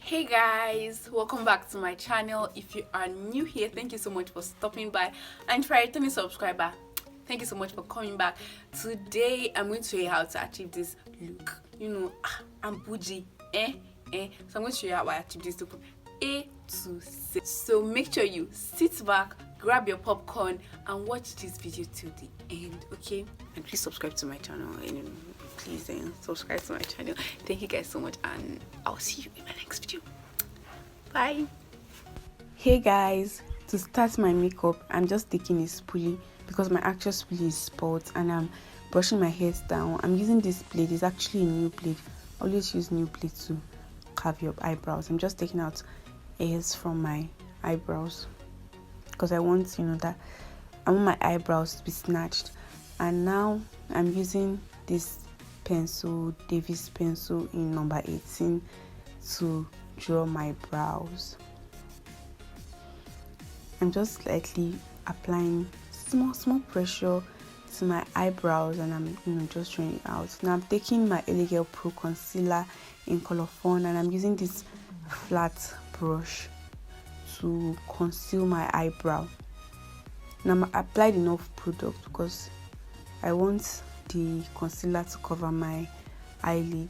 Hey guys, welcome back to my channel. If you are new here, thank you so much for stopping by, and for a returning subscriber, thank you so much for coming back. Today I'm going to show you how to achieve this look. I'm bougie, so I'm going to show you how I achieve this look from A to Z. So make sure you sit back, grab your popcorn and watch this video till the end, okay? And please subscribe to my channel. Please subscribe to my channel. Thank you guys so much, and I'll see you in my next video. Bye. Hey guys, to start my makeup, I'm just taking a spoolie because my actual spoolie is spoiled, and I'm brushing my hairs down. I'm using this blade. It's actually a new blade. Always use new blade to carve your eyebrows. I'm just taking out hairs from my eyebrows because I want that I want my eyebrows to be snatched. And now I'm using this pencil, Davis pencil in number 18, to draw my brows. I'm just lightly applying small pressure to my eyebrows, and I'm just drawing it out. Now I'm taking my Avour Pro concealer in color fawn, and I'm using this flat brush to conceal my eyebrow. Now I applied enough product because I want the concealer to cover my eyelid.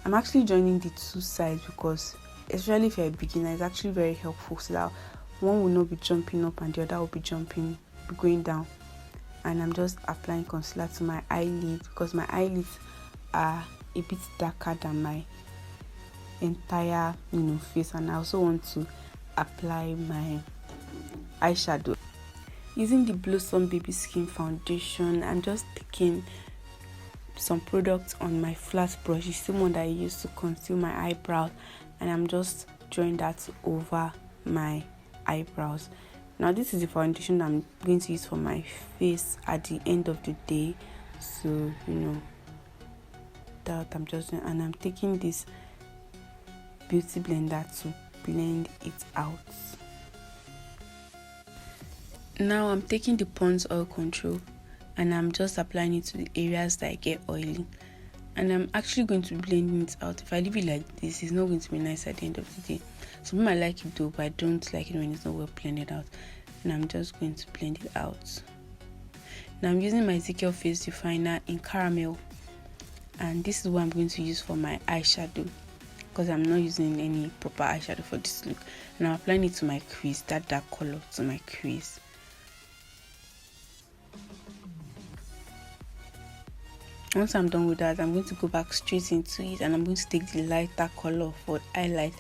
I'm actually joining the two sides because, especially if you're a beginner, it's actually very helpful so that one will not be jumping up and the other will be going down. And I'm just applying concealer to my eyelid because my eyelids are a bit darker than my entire face, and I also want to apply my eyeshadow using the Blossom Baby Skin foundation. I'm just taking some product on my flat brush, the same one that I used to conceal my eyebrows, and I'm just drawing that over my eyebrows. Now this is the foundation I'm going to use for my face at the end of the day, so that I'm just doing, and I'm taking this beauty blender to blend it out. Now I'm taking the Pond's oil control and I'm just applying it to the areas that I get oily, and I'm actually going to be blending it out. If I leave it like this, it's not going to be nice at the end of the day. Some people might like it though, but I don't like it when it's not well blended out, and I'm just going to blend it out. Now I'm using my Ezekiel face definer in caramel, and this is what I'm going to use for my eyeshadow because I'm not using any proper eyeshadow for this look, and I'm applying it to my crease, that dark color to my crease. Once I'm done with that, I'm going to go back straight into it, and I'm going to take the lighter color for highlight,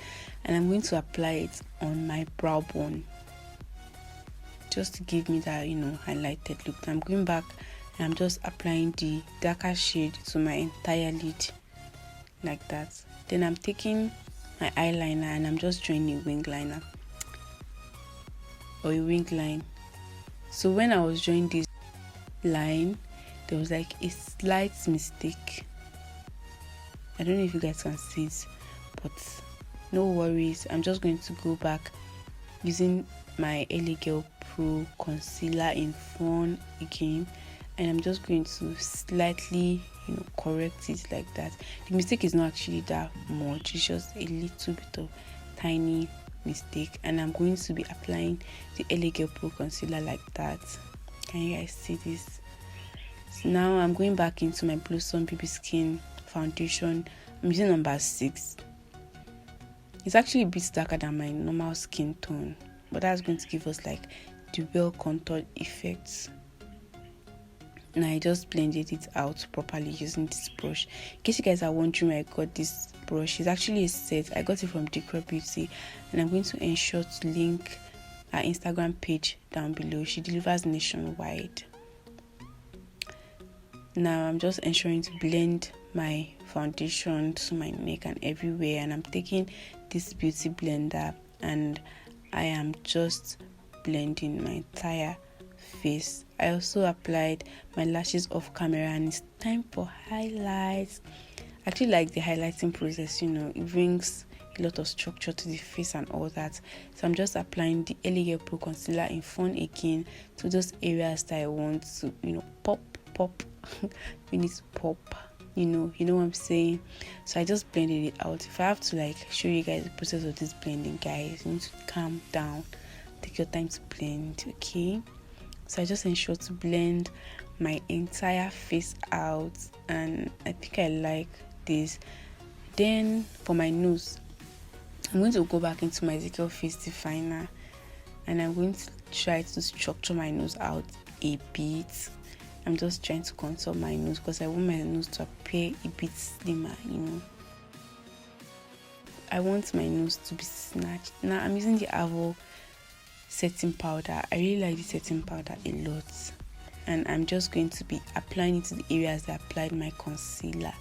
and I'm going to apply it on my brow bone just to give me that highlighted look. I'm going back and I'm just applying the darker shade to my entire lid like that. Then I'm taking my eyeliner and I'm just drawing a wing liner or a wing line. So when I was drawing this line, there was like a slight mistake. I don't know if you guys can see it, but no worries. I'm just going to go back using my Avour Pro concealer in fawn again, and I'm just going to slightly correct it like that. The mistake is not actually that much, it's just a little bit of tiny mistake, and I'm going to be applying the Avour Pro concealer like that. Can you guys see this? So now I'm going back into my Blossom Baby Skin foundation. I'm using number 6. It's actually a bit darker than my normal skin tone, but that's going to give us like the well contoured effects. And I just blended it out properly using this brush. In case you guys are wondering where I got this brush, it's actually a set. I got it from Decor Beauty, and I'm going to ensure to link her Instagram page down below. She delivers nationwide. Now I'm just ensuring to blend my foundation to my neck and everywhere, and I'm taking this beauty blender and I am just blending my entire face. I also applied my lashes off camera, and it's time for highlights. I actually like the highlighting process, it brings a lot of structure to the face and all that. So I'm just applying the Avour Pro concealer in fawn again to those areas that I want to pop. We need to pop you know what I'm saying. So I just blended it out. If I have to like show you guys the process of this blending, guys, you need to calm down, take your time to blend, okay? So I just ensure to blend my entire face out, and I think I like this. Then for my nose, I'm going to go back into my Ezekiel face definer, and I'm going to try to structure my nose out a bit. I'm just trying to contour my nose because I want my nose to appear a bit slimmer, you know. I want my nose to be snatched. Now I'm using the Avour setting powder. I really like the setting powder a lot, and I'm just going to be applying it to the areas that I applied my concealer,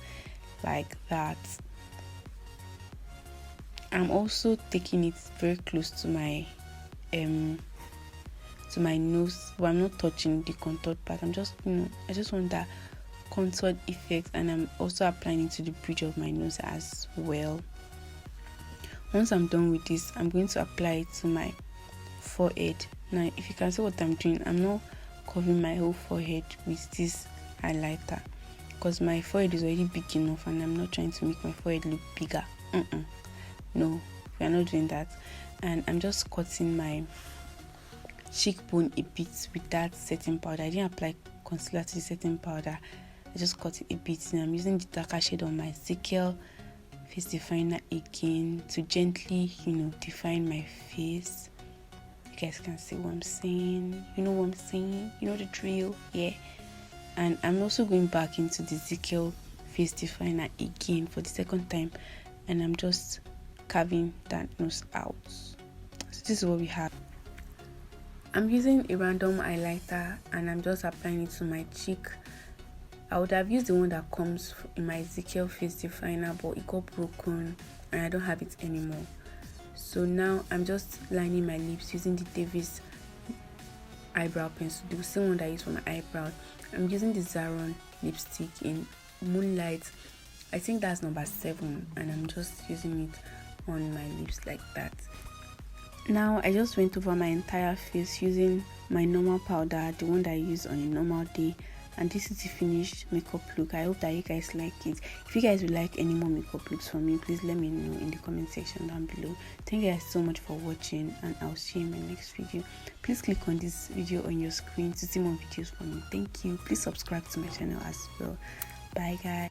like that. I'm also taking it very close to my nose, but I'm not touching the contoured part. I'm just, I just want that contoured effect, and I'm also applying it to the bridge of my nose as well. Once I'm done with this, I'm going to apply it to my forehead. Now, if you can see what I'm doing, I'm not covering my whole forehead with this highlighter because my forehead is already big enough, and I'm not trying to make my forehead look bigger. No, we are not doing that. And I'm just cutting my cheekbone a bit with that setting powder. I didn't apply concealer to the setting powder. I just cut it a bit, and I'm using the darker shade on my Ezekiel face definer again to gently, define my face. You guys can see what I'm saying. You know what I'm saying? You know the drill, yeah. And I'm also going back into the Ezekiel face definer again for the second time, and I'm just carving that nose out. So this is what we have. I'm using a random highlighter, and I'm just applying it to my cheek. I would have used the one that comes in my Ezekiel face definer, but it got broken and I don't have it anymore. So now I'm just lining my lips using the Davis eyebrow pencil, the same one that I use for my eyebrows. I'm using the Zaron lipstick in Moonlight. I think that's number 7, and I'm just using it on my lips like that. Now I just went over my entire face using my normal powder, the one that I use on a normal day, and this is the finished makeup look. I hope that you guys like it. If you guys would like any more makeup looks from me, please let me know in the comment section down below. Thank you guys so much for watching, and I'll see you in my next video. Please click on this video on your screen to see more videos from me. Thank you. Please subscribe to my channel as well. Bye guys.